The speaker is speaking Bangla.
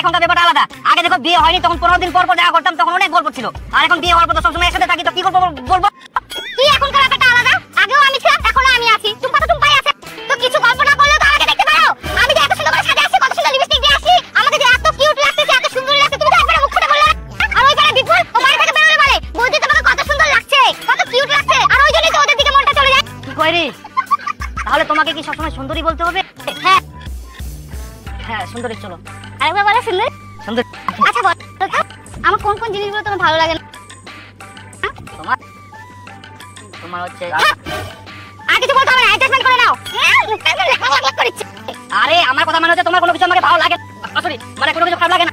এখনকার ব্যাপারটা আলাদা। আগে দেখো বিয়ে হয়নি তখন 15 দিন পর পর দেখা করতাম, তখন অনেক গল্প ছিল। আর এখন বিয়ে হওয়ার পর তো সবসময় একসাথে থাকি, তো কি করব বলবো? কি এখনকার ব্যাপারটা আলাদা? আগেও আমি ছিলাম, এখনো আমি আছি। টুম্পা তো টুম্পাই আছে। তো কিছু গল্প না করলে তো আমাকে দেখতে পারো। আমি যে এত সুন্দর করে সাজে আসছি, কত সুন্দর লিপস্টিক দিয়ে আসছি, আমাকে যে এত কিউট লাগতেছে, এত সুন্দর লাগছে, তুমি তো একবার মুখ ফুটে বললে না। আর ওই পারে বিপুল ও বাড়ি থেকে বেরোলে বলে, বৌদি তোমাকে কত সুন্দর লাগছে, কত কিউট লাগছে। আর ওই জন্যই তো ওদের দিকে মনটা চলে যায়। কি কই রে? তাহলে তোমাকে কি সবসময় সুন্দরী বলতে হবে? হ্যাঁ হ্যাঁ সুন্দরী, চলো। আরেকবার বলো সুন্দর। সুন্দর। আচ্ছা বলো তো, আমার কোন কোন জিনিসগুলো তোমার ভালো লাগে না? তোমার তোমার হচ্ছে আর কিছু বলতে হবে না, অ্যাডজাস্টমেন্ট করে নাও। আরে আমার কথা মানে হচ্ছে তোমার কোনো কিছু আমাকে ভালো লাগে, সরি মানে কোনো কিছু খারাপ লাগে না।